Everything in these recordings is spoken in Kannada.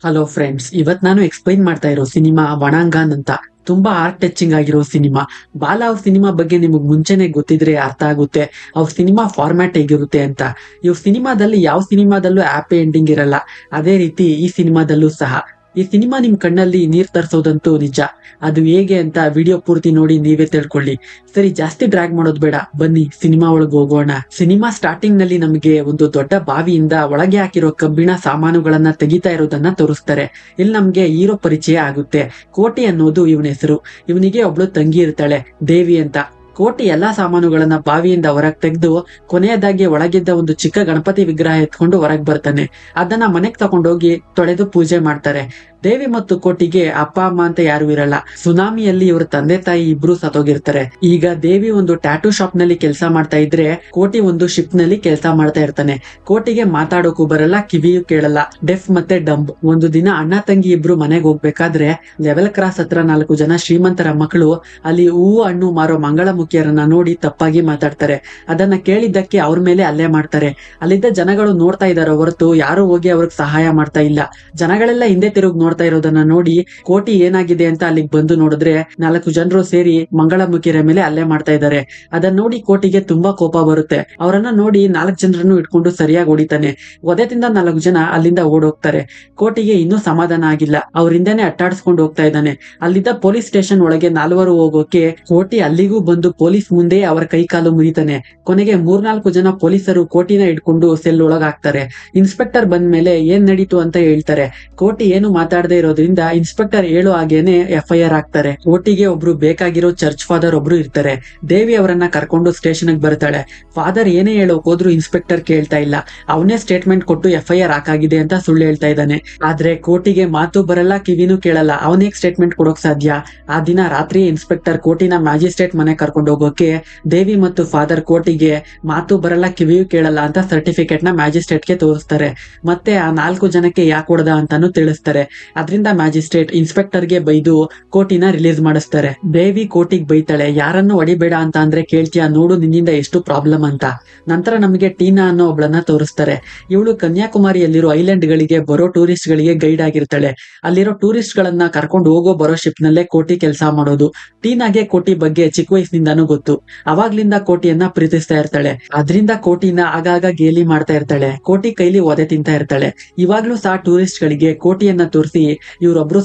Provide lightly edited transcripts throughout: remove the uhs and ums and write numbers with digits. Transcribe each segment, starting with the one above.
ಹಲೋ ಫ್ರೆಂಡ್ಸ್, ಇವತ್ ನಾನು ಎಕ್ಸ್ಪ್ಲೈನ್ ಮಾಡ್ತಾ ಇರೋ ಸಿನಿಮಾ ಒಣಾಂಗನ್ ಅಂತ. ತುಂಬಾ ಹಾರ್ಟ್ ಟಚಿಂಗ್ ಆಗಿರೋ ಸಿನಿಮಾ. ಬಾಲ ಅವ್ರ ಸಿನಿಮಾ ಬಗ್ಗೆ ನಿಮಗ್ ಮುಂಚೆನೆ ಗೊತ್ತಿದ್ರೆ ಅರ್ಥ ಆಗುತ್ತೆ ಅವ್ರ ಸಿನಿಮಾ ಫಾರ್ಮ್ಯಾಟ್ ಹೇಗಿರುತ್ತೆ ಅಂತ. ಇವ್ರ ಸಿನಿಮಾದಲ್ಲಿ ಯಾವ ಸಿನಿಮಾದಲ್ಲೂ ಹ್ಯಾಪಿ ಎಂಡಿಂಗ್ ಇರಲ್ಲ. ಅದೇ ರೀತಿ ಈ ಸಿನಿಮಾದಲ್ಲೂ ಸಹ. ಈ ಸಿನಿಮಾ ನಿಮ್ ಕಣ್ಣಲ್ಲಿ ನೀರ್ ತರ್ಸೋದಂತೂ ನಿಜ. ಅದು ಹೇಗೆ ಅಂತ ವಿಡಿಯೋ ಪೂರ್ತಿ ನೋಡಿ ನೀವೇ ತಿಳ್ಕೊಳ್ಳಿ. ಸರಿ, ಜಾಸ್ತಿ ಡ್ರ್ಯಾಗ್ ಮಾಡೋದ್ ಬೇಡ, ಬನ್ನಿ ಸಿನಿಮಾ ಒಳಗ್ ಹೋಗೋಣ. ಸಿನಿಮಾ ಸ್ಟಾರ್ಟಿಂಗ್ ನಲ್ಲಿ ನಮಗೆ ಒಂದು ದೊಡ್ಡ ಬಾವಿಯಿಂದ ಒಳಗೆ ಹಾಕಿರೋ ಕಬ್ಬಿಣ ಸಾಮಾನುಗಳನ್ನ ತೆಗಿತಾ ಇರೋದನ್ನ ತೋರಿಸ್ತಾರೆ. ಇಲ್ಲಿ ನಮ್ಗೆ ಹೀರೋ ಪರಿಚಯ ಆಗುತ್ತೆ. ಕೋಟಿ ಅನ್ನೋದು ಇವನ ಹೆಸರು. ಇವನಿಗೆ ಒಬ್ಳು ತಂಗಿ ಇರ್ತಾಳೆ, ದೇವಿ ಅಂತ. ಕೋಟಿ ಎಲ್ಲಾ ಸಾಮಾನುಗಳನ್ನ ಬಾವಿಯಿಂದ ಹೊರಗ್ ತೆಗೆದು ಕೊನೆಯದಾಗಿ ಒಳಗಿದ್ದ ಒಂದು ಚಿಕ್ಕ ಗಣಪತಿ ವಿಗ್ರಹ ಎತ್ಕೊಂಡು ಹೊರಗ್ ಬರ್ತಾನೆ. ಅದನ್ನ ಮನೆಗ್ ತಗೊಂಡೋಗಿ ತೊಳೆದು ಪೂಜೆ ಮಾಡ್ತಾರೆ. ದೇವಿ ಮತ್ತು ಕೋಟಿಗೆ ಅಪ್ಪ ಅಮ್ಮ ಅಂತ ಯಾರು ಇರಲ್ಲ. ಸುನಾಮಿಯಲ್ಲಿ ಇವ್ರ ತಂದೆ ತಾಯಿ ಇಬ್ರು ಸತ್ತೋಗಿರ್ತಾರೆ. ಈಗ ದೇವಿ ಒಂದು ಟ್ಯಾಟೂ ಶಾಪ್ ನಲ್ಲಿ ಕೆಲಸ ಮಾಡ್ತಾ ಇದ್ರೆ, ಕೋಟಿ ಒಂದು ಶಿಪ್ ನಲ್ಲಿ ಕೆಲಸ ಮಾಡ್ತಾ ಇರ್ತಾನೆ. ಕೋಟಿಗೆ ಮಾತಾಡೋಕು ಬರಲ್ಲ, ಕಿವಿಯೂ ಕೇಳಲ್ಲ, ಡೆಫ್ ಮತ್ತೆ ಡಂಬ್. ಒಂದು ದಿನ ಅಣ್ಣ ತಂಗಿ ಇಬ್ರು ಮನೆಗೆ ಹೋಗ್ಬೇಕಾದ್ರೆ ಲೆವೆಲ್ ಕ್ರಾಸ್ ಹತ್ರ 4 ಜನ ಶ್ರೀಮಂತರ ಮಕ್ಕಳು ಅಲ್ಲಿ ಹೂವು ಹಣ್ಣು ಮಾರೋ ಮಂಗಳಮುಖಿಯರನ್ನ ನೋಡಿ ತಪ್ಪಾಗಿ ಮಾತಾಡ್ತಾರೆ. ಅದನ್ನ ಕೇಳಿದ್ದಕ್ಕೆ ಅವ್ರ ಮೇಲೆ ಹಲ್ಲೆ ಮಾಡ್ತಾರೆ. ಅಲ್ಲಿದ್ದ ಜನಗಳು ನೋಡ್ತಾ ಇದಾರೆ ಹೊರತು ಯಾರು ಹೋಗಿ ಅವ್ರಿಗೆ ಸಹಾಯ ಮಾಡ್ತಾ ಇಲ್ಲ. ಜನಗಳೆಲ್ಲ ಹಿಂದೆ ತಿರುಗಿ ನೋಡ್ತಾ ಇರೋದನ್ನ ನೋಡಿ ಕೋಟಿ ಏನಾಗಿದೆ ಅಂತ ಅಲ್ಲಿಗೆ ಬಂದು ನೋಡಿದ್ರೆ 4 ಜನರು ಸೇರಿ ಮಂಗಳಮುಖಿಯರ ಮೇಲೆ ಹಲ್ಲೆ ಮಾಡ್ತಾ ಇದ್ದಾರೆ. ಅದನ್ನ ನೋಡಿ ಕೋಟಿಗೆ ತುಂಬಾ ಕೋಪ ಬರುತ್ತೆ. ಅವರನ್ನ ನೋಡಿ 4 ಜನರನ್ನು ಇಟ್ಕೊಂಡು ಸರಿಯಾಗಿ ಹೊಡಿತಾನೆ. ಒದೆತಿಂದ 4 ಜನ ಅಲ್ಲಿಂದ ಓಡೋಗ್ತಾರೆ. ಕೋಟಿಗೆ ಇನ್ನೂ ಸಮಾಧಾನ ಆಗಿಲ್ಲ. ಅವರಿಂದನೇ ಅಟ್ಟಾಡ್ಸ್ಕೊಂಡು ಹೋಗ್ತಾ ಇದ್ದಾನೆ. ಅಲ್ಲಿದ್ದ ಪೊಲೀಸ್ ಸ್ಟೇಷನ್ ಒಳಗೆ 4 ಹೋಗೋಕೆ ಕೋಟಿ ಅಲ್ಲಿಗೂ ಬಂದು ಪೊಲೀಸ್ ಮುಂದೆ ಅವರ ಕೈ ಕಾಲು ಮುರಿತಾನೆ. ಕೊನೆಗೆ 3-4 ಜನ ಪೊಲೀಸರು ಕೋಟಿನ ಇಟ್ಕೊಂಡು ಸೆಲ್ ಒಳಗ್ ಹಾಕ್ತಾರೆ. ಇನ್ಸ್ಪೆಕ್ಟರ್ ಬಂದ ಮೇಲೆ ಏನ್ ನಡೀತು ಅಂತ ಹೇಳ್ತಾರೆ. ಕೋಟಿ ಏನು ಮಾತಾಡದೆ ಇರೋದ್ರಿಂದ ಇನ್ಸ್ಪೆಕ್ಟರ್ ಹೇಳೋ ಹಾಗೇನೆ FIR ಹಾಕ್ತಾರೆ. ಕೋಟಿಗೆ ಒಬ್ರು ಬೇಕಾಗಿರೋ ಚರ್ಚ್ ಫಾದರ್ ಒಬ್ರು ಇರ್ತಾರೆ. ದೇವಿ ಅವರನ್ನ ಕರ್ಕೊಂಡು ಸ್ಟೇಷನ್ ಬರ್ತಾಳೆ. ಫಾದರ್ ಏನೇ ಹೇಳೋಕ್ ಹೋದ್ರು ಇನ್ಸ್ಪೆಕ್ಟರ್ ಕೇಳ್ತಾ ಇಲ್ಲ. ಅವನೇ ಸ್ಟೇಟ್ಮೆಂಟ್ ಕೊಟ್ಟು FIR ಹಾಕಾಗಿದೆ ಅಂತ ಸುಳ್ಳು ಹೇಳ್ತಾ ಇದ್ದಾನೆ. ಆದ್ರೆ ಕೋಟಿಗೆ ಮಾತು ಬರಲ್ಲ, ಕಿವಿನೂ ಕೇಳಲ್ಲ. ಅವನೇ ಸ್ಟೇಟ್ಮೆಂಟ್ ಕೊಡೋಕ್ ಸಾಧ್ಯ? ಆ ದಿನ ರಾತ್ರಿ ಇನ್ಸ್ಪೆಕ್ಟರ್ ಕೋಟಿನ ಮ್ಯಾಜಿಸ್ಟ್ರೇಟ್ ಮನೆ ಕರ್ಕೊಂಡು ಹೋಗೋಕೆ ದೇವಿ ಮತ್ತು ಫಾದರ್ ಕೋಟಿಗೆ ಮಾತು ಬರಲ್ಲ, ಕಿವಿಯೂ ಕೇಳಲ್ಲ ಅಂತ ಸರ್ಟಿಫಿಕೇಟ್ ನ ಮ್ಯಾಜಿಸ್ಟ್ರೇಟ್ ಗೆ ತೋರಿಸ್ತಾರೆ. ಮತ್ತೆ ಆ 4 ಜನಕ್ಕೆ ಯಾಕೆ ಹೊಡೆದ ಅಂತಾನು ತಿಳಿಸ್ತಾರೆ. ಅದರಿಂದ ಮ್ಯಾಜಿಸ್ಟ್ರೇಟ್ ಇನ್ಸ್ಪೆಕ್ಟರ್ ಗೆ ಬೈದು ಕೋಟಿನ ರಿಲೀಸ್ ಮಾಡಿಸ್ತಾರೆ. ದೇವಿ ಕೋಟಿಗ್ ಬೈತಾಳೆ, ಯಾರನ್ನು ಹೊಡಿಬೇಡ ಅಂತ ಅಂದ್ರೆ ಕೇಳ್ತೀಯ, ನೋಡು ನಿನ್ನಿಂದ ಎಷ್ಟು ಪ್ರಾಬ್ಲಮ್ ಅಂತ. ನಂತರ ನಮಗೆ ಟೀನಾ ಅನ್ನೋ ಒಬ್ಳನ್ನ ತೋರಿಸ್ತಾರೆ. ಇವಳು ಕನ್ಯಾಕುಮಾರಿಯಲ್ಲಿರೋ ಐಲ್ಯಾಂಡ್ ಗಳಿಗೆ ಬರೋ ಟೂರಿಸ್ಟ್ ಗಳಿಗೆ ಗೈಡ್ ಆಗಿರ್ತಾಳೆ. ಅಲ್ಲಿರೋ ಟೂರಿಸ್ಟ್ ಗಳನ್ನ ಕರ್ಕೊಂಡು ಹೋಗೋ ಬರೋ ಶಿಪ್ ನಲ್ಲೇ ಕೋಟಿ ಕೆಲಸ ಮಾಡೋದು. ಟೀನಾಗೆ ಕೋಟಿ ಬಗ್ಗೆ ಚಿಕ್ಕ ವಯಸ್ಸಿನಿಂದಾನು ಗೊತ್ತು. ಅವಾಗ್ಲಿಂದ ಕೋಟಿಯನ್ನ ಪ್ರೀತಿಸ್ತಾ ಇರ್ತಾಳೆ. ಅದ್ರಿಂದ ಕೋಟಿನ ಆಗಾಗ ಗೇಲಿ ಮಾಡ್ತಾ ಇರ್ತಾಳೆ. ಕೋಟಿ ಕೈಲಿ ಒದೆ ತಿಂತಾ ಇರ್ತಾಳೆ. ಇವಾಗ್ಲೂ ಸಹ ಟೂರಿಸ್ಟ್ ಗಳಿಗೆ ಕೋಟಿಯನ್ನ ತೋರಿಸಿ, ಇವ್ರೊಬ್ರು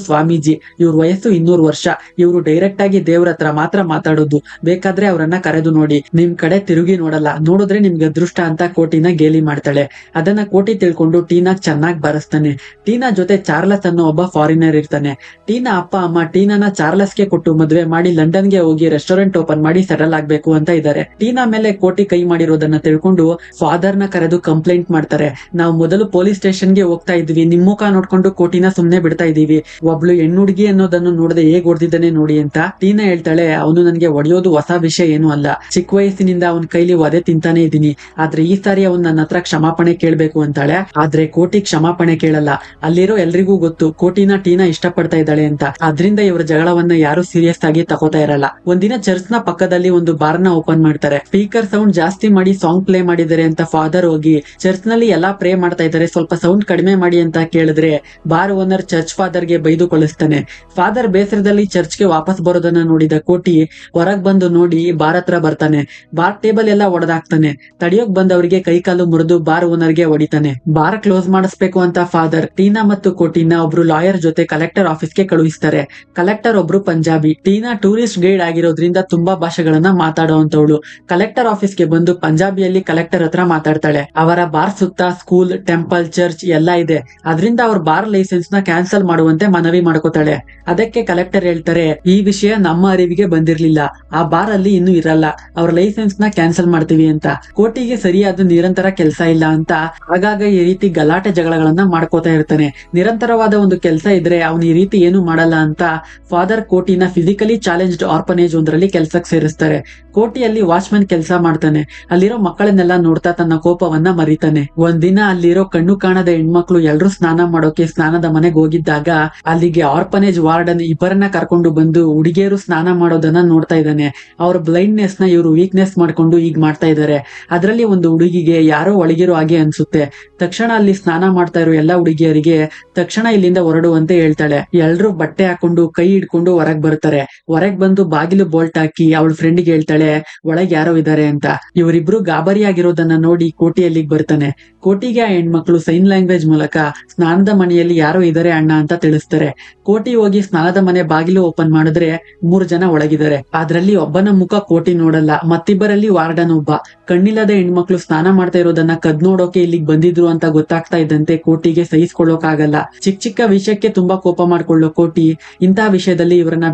ಸ್ವಾಮೀಜಿ, ಇವ್ರ ವಯಸ್ಸು 200 ವರ್ಷ, ಇವ್ರು ಡೈರೆಕ್ಟ್ ಆಗಿ ದೇವ್ರ ಹತ್ರ ಮಾತ್ರ ಮಾತಾಡೋದು, ಬೇಕಾದ್ರೆ ಅವ್ರನ್ನ ಕರೆದು ನೋಡಿ, ನಿಮ್ ಕಡೆ ತಿರುಗಿ ನೋಡಲ್ಲ, ನೋಡಿದ್ರೆ ನಿಮ್ಗೆ ಅದೃಷ್ಟ ಅಂತ ಕೋಟಿನ ಗೇಲಿ ಮಾಡ್ತಾಳೆ. ಅದನ್ನ ಕೋಟಿ ತಿಳ್ಕೊಂಡು ಟೀನಾ ಚೆನ್ನಾಗಿ ಬರೆಸ್ತಾನೆ. ಟೀನಾ ಜೊತೆ ಚಾರ್ಲಸ್ ಅನ್ನೋ ಒಬ್ಬ ಫಾರಿನರ್ ಇರ್ತಾನೆ. ಟೀನಾ ಅಪ್ಪ ಅಮ್ಮ ಟೀನಾನ ಚಾರ್ಲಸ್ಗೆ ಕೊಟ್ಟು ಮದ್ವೆ ಮಾಡಿ ಲಂಡನ್ಗೆ ಹೋಗಿ ರೆಸ್ಟೋರೆಂಟ್ ಓಪನ್ ಮಾಡಿ ಸೆಟಲ್ ಆಗ್ಬೇಕು ಅಂತ ಇದ್ದಾರೆ. ಟೀನಾ ಮೇಲೆ ಕೋಟಿ ಕೈ ಮಾಡಿರೋದನ್ನ ತಿಳ್ಕೊಂಡು ಫಾದರ್ ನ ಕರೆದು ಕಂಪ್ಲೇಂಟ್ ಮಾಡ್ತಾರೆ. ನಾವು ಮೊದಲು ಪೊಲೀಸ್ ಸ್ಟೇಷನ್ಗೆ ಹೋಗ್ತಾ ಇದ್ವಿ, ನಿಮ್ ಮುಖ ನೋಡ್ಕೊಂಡು ಕೋಟಿನ ಸುಮ್ನೆ ಬಿಡ್ತಾ ಇದೀವಿ, ಒಬ್ಳು ಹೆಣ್ಣುಡ್ಗಿ ಅನ್ನೋದನ್ನು ನೋಡದೆ ಹೇಗ್ ಹೊಡೆದಿದ್ದಾನೆ ನೋಡಿ ಅಂತ. ಟೀನಾ ಹೇಳ್ತಾಳೆ, ಅವನು ನನ್ಗೆ ಹೊಡೆಯೋದು ಹೊಸ ವಿಷಯ ಏನು ಅಲ್ಲ, ಚಿಕ್ಕ ವಯಸ್ಸಿನಿಂದ ಅವನ್ ಕೈಲಿ ಒದೆ ತಿಂತಾನೆ ಇದೀನಿ, ಆದ್ರೆ ಈ ಸಾರಿ ಅವ್ನ್ ನನ್ನ ಹತ್ರ ಕ್ಷಮಾಪಣೆ ಕೇಳ್ಬೇಕು ಅಂತಾಳೆ. ಆದ್ರೆ ಕೋಟಿ ಕ್ಷಮಾಪಣೆ ಕೇಳಲ್ಲ. ಅಲ್ಲಿರೋ ಎಲ್ರಿಗೂ ಗೊತ್ತು ಕೋಟಿನ ಟೀನಾ ಇಷ್ಟಪಡ್ತಾ ಇದ್ದಾಳೆ ಅಂತ. ಅದ್ರಿಂದ ಇವರ ಜಗಳವನ್ನ ಯಾರು ಸೀರಿಯಸ್ ಆಗಿ ತಗೋತಾ ಇರಲ್ಲ. ಒಂದಿನ ಚರ್ಚ್ ನ ಪಕ್ಕದಲ್ಲಿ ಒಂದು ಬಾರ್ ನ ಓಪನ್ ಮಾಡ್ತಾರೆ. ಸ್ಪೀಕರ್ ಸೌಂಡ್ ಜಾಸ್ತಿ ಮಾಡಿ ಸಾಂಗ್ ಪ್ಲೇ ಮಾಡಿದ್ದಾರೆ ಅಂತ ಫಾದರ್ ಹೋಗಿ ಚರ್ಚ್ ನಲ್ಲಿ ಎಲ್ಲಾ ಪ್ರೇ ಮಾಡ್ತಾ ಇದ್ದಾರೆ, ಸ್ವಲ್ಪ ಸೌಂಡ್ ಕಡಿಮೆ ಮಾಡಿ ಅಂತ ಕೇಳಿದ್ರೆ ಬಾರ್ ಓನರ್ ಚರ್ಚ್ ಫಾದರ್ ಗೆ ಬೈದು ಕಳಿಸ್ತಾನೆ. ಫಾದರ್ ಬೇಸರದಲ್ಲಿ ಚರ್ಚ್ ಗೆ ವಾಪಸ್ ಬರೋದನ್ನ ನೋಡಿದ ಕೋಟಿ ಹೊರಗ್ ಬಂದು ನೋಡಿ ಬಾರ್ ಹತ್ರ ಬರ್ತಾನೆ. ಬಾರ್ ಟೇಬಲ್ ಎಲ್ಲ ಒಡೆದಾಕ್ತಾನೆ. ತಡಿಯೋಕ್ ಬಂದವರಿಗೆ ಕೈ ಕಾಲು ಮುರಿದು ಬಾರ್ ಓನರ್ ಗೆ ಹೊಡಿತಾನೆ. ಬಾರ್ ಕ್ಲೋಸ್ ಮಾಡಿಸ್ಬೇಕು ಅಂತ ಫಾದರ್ ಟೀನಾ ಮತ್ತು ಕೋಟಿನ ಒಬ್ರು ಲಾಯರ್ ಜೊತೆ ಕಲೆಕ್ಟರ್ ಆಫೀಸ್ಗೆ ಕಳುಹಿಸ್ತಾರೆ. ಕಲೆಕ್ಟರ್ ಒಬ್ರು ಪಂಜಾಬಿ. ಟೀನಾ ಟೂರಿಸ್ಟ್ ಗೈಡ್ ಆಗಿರೋದ್ರಿಂದ ತುಂಬಾ ಭಾಷೆಗಳನ್ನ ಮಾತಾಡುವಂತವಳು. ಕಲೆಕ್ಟರ್ ಆಫೀಸ್ಗೆ ಬಂದು ಪಂಜಾಬಿಯಲ್ಲಿ ಕಲೆಕ್ಟರ್ ಹತ್ರ ಮಾತಾಡ್ತಾಳೆ. ಅವರ ಬಾರ್ ಸುತ್ತ ಸ್ಕೂಲ್, ಟೆಂಪಲ್, ಚರ್ಚ್ ಎಲ್ಲ ಇದೆ. ಅದರಿಂದ ಅವ್ರ ಬಾರ್ ಲೈಸೆನ್ಸ್ ನ ಕ್ಯಾನ್ಸಲ್ ಮಾಡುವಂತೆ ಮನವಿ ಮಾಡ್ಕೋತಾಳೆ. ಅದಕ್ಕೆ ಕಲೆಕ್ಟರ್ ಹೇಳ್ತಾರೆ, ಈ ವಿಷಯ ನಮ್ಮ ಅರಿವಿಗೆ ಬಂದಿರ್ಲಿಲ್ಲ, ಆ ಬಾರ್ ಅಲ್ಲಿ ಇನ್ನು ಇರಲ್ಲ, ಅವ್ರ ಲೈಸೆನ್ಸ್ ನ ಕ್ಯಾನ್ಸಲ್ ಮಾಡ್ತೀವಿ ಅಂತ. ಕೋಟಿಗೆ ಸರಿಯಾದ ನಿರಂತರ ಕೆಲಸ ಇಲ್ಲ ಅಂತ ಆಗಾಗ ಈ ರೀತಿ ಗಲಾಟೆ ಜಗಳಗಳನ್ನ ಮಾಡ್ಕೋತಾ ಇರ್ತಾನೆ. ನಿರಂತರವಾದ ಒಂದು ಕೆಲಸ ಇದ್ರೆ ಅವನು ಈ ರೀತಿ ಏನು ಮಾಡಲ್ಲ ಅಂತ ಫಾದರ್ ಕೋಟಿನ ಫಿಸಿಕಲಿ ಚಾಲೆಂಜ್ಡ್ ಆರ್ಫನೇಜ್ ಒಂದರಲ್ಲಿ ಕೆಲ್ಸಕ್ಕೆ ಸೇರಿಸ್ತಾರೆ. ಕೋಟಿಯಲ್ಲಿ ವಾಚ್ಮನ್ ಕೆಲಸ ಮಾಡ್ತಾನೆ. ಅಲ್ಲಿರೋ ಮಕ್ಕಳನ್ನೆಲ್ಲ ನೋಡ್ತಾ ತನ್ನ ಕೋಪವನ್ನ ಮರಿತಾನೆ. ಒಂದಿನ ಅಲ್ಲಿರೋ ಕಣ್ಣು ಕಾಣದ ಹೆಣ್ಮಕ್ಳು ಎಲ್ರೂ ಸ್ನಾನ ಮಾಡೋಕೆ ಸ್ನಾನದ ಮನೆಗೆ ಹೋಗಿದ್ದಾಗ ಅಲ್ಲಿಗೆ ಆರ್ಫನೇಜ್ ವಾರ್ಡನ್ ಇಬ್ಬರನ್ನ ಕರ್ಕೊಂಡು ಬಂದು ಹುಡುಗಿಯರು ಸ್ನಾನ ಮಾಡೋದನ್ನ ನೋಡ್ತಾ ಇದ್ದಾನೆ. ಅವ್ರ ಬ್ಲೈಂಡ್ನೆಸ್ ನ ಇವರು ವೀಕ್ನೆಸ್ ಮಾಡ್ಕೊಂಡು ಈಗ ಮಾಡ್ತಾ ಇದ್ದಾರೆ. ಅದರಲ್ಲಿ ಒಂದು ಹುಡುಗಿಗೆ ಯಾರೋ ಒಳಗಿರೋ ಹಾಗೆ ಅನ್ಸುತ್ತೆ. ತಕ್ಷಣ ಅಲ್ಲಿ ಸ್ನಾನ ಮಾಡ್ತಾ ಇರೋ ಎಲ್ಲಾ ಹುಡುಗಿಯರಿಗೆ ತಕ್ಷಣ ಇಲ್ಲಿಂದ ಹೊರಡು ಅಂತ ಹೇಳ್ತಾಳೆ. ಎಲ್ರು ಬಟ್ಟೆ ಹಾಕೊಂಡು ಕೈ ಹಿಡ್ಕೊಂಡು ಹೊರಗ್ ಬರ್ತಾರೆ. ಹೊರಗ್ ಬಂದು ಬಾಗಿಲು ಬೋಲ್ಟ್ ಹಾಕಿ ಅವಳ ಫ್ರೆಂಡ್ಗೆ ಹೇಳ್ತಾಳೆ ಒಳಗ್ ಯಾರೋ ಇದಾರೆ ಅಂತ. ಇವರಿಬ್ರು ಗಾಬರಿ ಆಗಿರೋದನ್ನ ನೋಡಿ ಕೋಟಿ ಅಲ್ಲಿಗೆ ಬರ್ತಾನೆ. ಕೋಟಿಗೆ ಆ ಹೆಣ್ಮಕ್ಳು ಸೈನ್ ಲ್ಯಾಂಗ್ವೇಜ್ ಮೂಲಕ ಸ್ನಾನದ ಮನೆಯಲ್ಲಿ ಯಾರೋ ಇದಾರೆ ಅಣ್ಣ ಅಂತ ತಿಳಿಸ್ತಾರೆ. ಕೋಟಿ ಹೋಗಿ ಸ್ನಾನದ ಮನೆ ಬಾಗಿಲು ಓಪನ್ ಮಾಡಿದ್ರೆ 3 ಜನ ಒಳಗಿದ್ದಾರೆ. ಅದ್ರಲ್ಲಿ ಒಬ್ಬನ ಮುಖ ಕೋಟಿ ನೋಡಲ್ಲ, ಮತ್ತಿಬ್ಬರಲ್ಲಿ ವಾರ್ಡನ್ ಒಬ್ಬ. ಕಣ್ಣಿಲ್ಲದ ಹೆಣ್ಮಕ್ಳು ಸ್ನಾನ ಮಾಡ್ತಾ ಇರೋದನ್ನ ಕದ್ ನೋಡೋಕೆ ಇಲ್ಲಿಗೆ ಬಂದಿದ್ರು ಅಂತ ಗೊತ್ತಾಗ್ತಾ ಇದ್ದಂತೆ ಕೋಟಿಗೆ ಸಹಿಸ್ಕೊಳ್ಳೋಕ್ ಆಗಲ್ಲ. ಚಿಕ್ಕ ಚಿಕ್ಕ ವಿಷಯಕ್ಕೆ ತುಂಬಾ ಕೋಪ ಮಾಡ್ಕೊಳ್ಳೋ ಕೋಟಿ ಇಂತಹ ವಿಷಯದಲ್ಲಿ ಇವರನ್ನ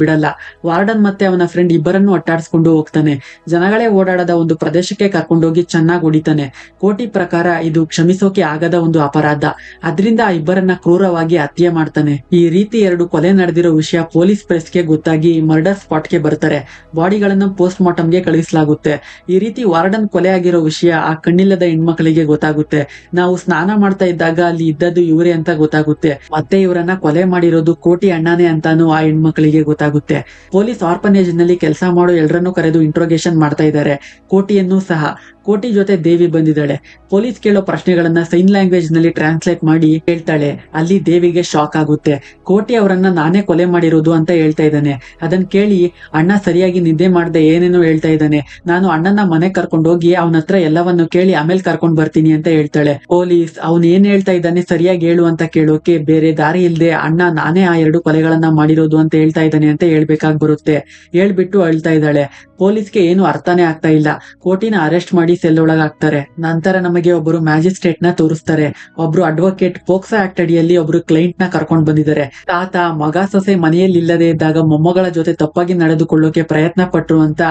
ಬಿಡಲ್ಲ. ವಾರ್ಡನ್ ಮತ್ತೆ ಅವನ ಫ್ರೆಂಡ್ ಇಬ್ಬರನ್ನು ಅಟ್ಟಾಡ್ಸ್ಕೊಂಡು ಹೋಗ್ತಾನೆ. ಜನಗಳೇ ಓಡಾಡದ ಒಂದು ಪ್ರದೇಶಕ್ಕೆ ಕರ್ಕೊಂಡೋಗಿ ಚೆನ್ನಾಗಿ ಹೊಡಿತಾನೆ. ಕೋಟಿ ಪ್ರಕಾರ ಇದು ಕ್ಷಮಿಸೋಕೆ ಆಗದ ಒಂದು ಅಪರಾಧ. ಅದರಿಂದ ಆ ಇಬ್ಬರನ್ನ ಕ್ರೂರವಾಗಿ ಹತ್ಯೆ ಮಾಡ್ತಾನೆ. ಈ ರೀತಿ 2 ಕೊಲೆ ನಡೆದಿರೋ ವಿಷಯ ಪೊಲೀಸ್ ಪ್ರೆಸ್ಗೆ ಗೊತ್ತಾಗಿ ಮರ್ಡರ್ ಸ್ಪಾಟ್ಗೆ ಬರ್ತಾರೆ. ಬಾಡಿಗಳನ್ನು ಪೋಸ್ಟ್ ಮಾರ್ಟಮ್ಗೆ ಕಳಿಸಲಾಗುತ್ತೆ. ಈ ರೀತಿ ವಾರ್ಡನ್ ಕೊಲೆ ಆಗಿರೋ ವಿಷಯ ಆ ಕಣ್ಣಿಲ್ಲದ ಹೆಣ್ಮಕ್ಳಿಗೆ ಗೊತ್ತಾಗುತ್ತೆ. ನಾವು ಸ್ನಾನ ಮಾಡ್ತಾ ಇದ್ದಾಗ ಅಲ್ಲಿ ಇದ್ದದ್ದು ಇವರೇ ಅಂತ ಗೊತ್ತಾಗುತ್ತೆ. ಮತ್ತೆ ಇವರನ್ನ ಕೊಲೆ ಮಾಡಿರೋದು ಕೋಟಿ ಅಣ್ಣನೇ ಅಂತಾನು ಆ ಹೆಣ್ಮಕ್ಳಿಗೆ ಗೊತ್ತಾಗುತ್ತೆ. ಪೊಲೀಸ್ ಆರ್ಫನೇಜ್ ನಲ್ಲಿ ಕೆಲಸ ಮಾಡೋ ಎಲ್ಲರನ್ನೂ ಕರೆದು ಇಂಟ್ರೋಗೇಷನ್ ಮಾಡ್ತಾ ಇದ್ದಾರೆ. ಕೋಟಿಯನ್ನು ಸಹ. ಕೋಟಿ ಜೊತೆ ದೇವಿ ಬಂದಿದ್ದಾಳೆ. ಪೊಲೀಸ್ ಕೇಳೋ ಪ್ರಶ್ನೆಗಳನ್ನ ಸೈನ್ ಲ್ಯಾಂಗ್ವೇಜ್ ನಲ್ಲಿ ಟ್ರಾನ್ಸ್ಲೇಟ್ ಮಾಡಿ ಹೇಳ್ತಾಳೆ. ಅಲ್ಲಿ ದೇವಿಗೆ ಶಾಕ್ ಆಗುತ್ತೆ. ಕೋಟಿ ಅವರನ್ನ ನಾನೇ ಕೊಲೆ ಮಾಡಿರೋದು ಅಂತ ಹೇಳ್ತಾ ಇದ್ದಾನೆ. ಅದನ್ನ ಕೇಳಿ ಅಣ್ಣ ಸರಿಯಾಗಿ ನಿದ್ದೆ ಮಾಡದೆ ಏನೇನೋ ಹೇಳ್ತಾ ಇದ್ದಾನೆ. ನಾನು ಅಣ್ಣನ ಮನೆ ಕರ್ಕೊಂಡೋಗಿ ಅವನ ಹತ್ರ ಎಲ್ಲವನ್ನು ಕೇಳಿ ಆಮೇಲೆ ಕರ್ಕೊಂಡ್ ಬರ್ತೀನಿ ಅಂತ ಹೇಳ್ತಾಳೆ. ಪೊಲೀಸ್ ಅವನ್ ಏನ್ ಹೇಳ್ತಾ ಇದ್ದಾನೆ ಸರಿಯಾಗಿ ಹೇಳು ಅಂತ ಕೇಳೋಕೆ ಬೇರೆ ದಾರಿ ಇಲ್ದೆ ಅಣ್ಣ ನಾನೇ ಆ 2 ಕೊಲೆಗಳನ್ನ ಮಾಡಿರೋದು ಅಂತ ಹೇಳ್ತಾ ಇದ್ದಾನೆ ಅಂತ ಹೇಳ್ಬೇಕಾಗ್ ಬರುತ್ತೆ. ಹೇಳ್ಬಿಟ್ಟು ಅಳ್ತಾ ಇದ್ದಾಳೆ. ಪೊಲೀಸ್ಗೆ ಏನು ಅರ್ಥನೇ ಆಗ್ತಾ ಇಲ್ಲ. ಕೋಟಿನ ಅರೆಸ್ಟ್ ಮಾಡಿ ಸೆಲ್ ಒಳಗ್ ಹಾಕ್ತಾರೆ. ನಂತರ ನಮಗೆ ಒಬ್ಬರು ಮ್ಯಾಜಿಸ್ಟ್ರೇಟ್ ನ ತೋರಿಸ್ತಾರೆ. ಒಬ್ರು ಅಡ್ವೊಕೇಟ್ ಪೋಕ್ಸೋ ಆಕ್ಟ್ ಅಡಿಯಲ್ಲಿ ಒಬ್ರು ಕ್ಲೈಂಟ್ ನ ಕರ್ಕೊಂಡ್ ಬಂದಿದ್ದಾರೆ. ತಾತ ಮಗ ಸೊಸೆ ಮನೆಯಲ್ಲಿ ಇಲ್ಲದೆ ಇದ್ದಾಗ ಮೊಮ್ಮಗಳ ಜೊತೆ ತಪ್ಪಾಗಿ ನಡೆದುಕೊಳ್ಳೋಕೆ ಪ್ರಯತ್ನ ಪಟ್ರು ಅಂತ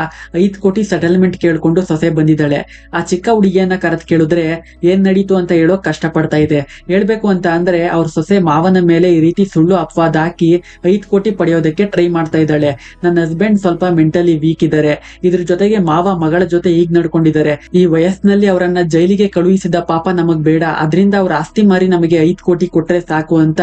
5 ಕೋಟಿ ಸೆಟಲ್ಮೆಂಟ್ ಕೇಳ್ಕೊಂಡು ಸೊಸೆ ಬಂದಿದ್ದಾಳೆ. ಆ ಚಿಕ್ಕ ಹುಡುಗಿಯನ್ನ ಕರೆದ್ ಕೇಳಿದ್ರೆ ಏನ್ ನಡೀತು ಅಂತ ಹೇಳೋಕ್ ಕಷ್ಟ ಪಡ್ತಾ ಇದೆ. ಹೇಳ್ಬೇಕು ಅಂತ ಅಂದ್ರೆ ಅವ್ರ ಸೊಸೆ ಮಾವನ ಮೇಲೆ ಈ ರೀತಿ ಸುಳ್ಳು ಅಪವಾದ ಹಾಕಿ 5 ಕೋಟಿ ಪಡೆಯೋದಕ್ಕೆ ಟ್ರೈ ಮಾಡ್ತಾ ಇದ್ದಾಳೆ. ನನ್ನ ಹಸ್ಬೆಂಡ್ ಸ್ವಲ್ಪ ಮೆಂಟಲಿ ವೀಕ್ ಇದ್ದಾರೆ. ಇದ್ರ ಜೊತೆಗೆ ಮಾವ ಮಗಳ ಜೊತೆ ಈಗ ನಡ್ಕೊಂಡಿದ್ದಾರೆ. ಈ ವಯಸ್ಸಿನಲ್ಲಿ ಅವರನ್ನ ಜೈಲಿಗೆ ಕಳುಹಿಸಿದ ಪಾಪ ನಮಗ್ ಬೇಡ. ಅದ್ರಿಂದ ಅವ್ರ ಆಸ್ತಿ ಮಾರಿ ನಮಗೆ 5 ಕೋಟಿ ಕೊಟ್ರೆ ಸಾಕು ಅಂತ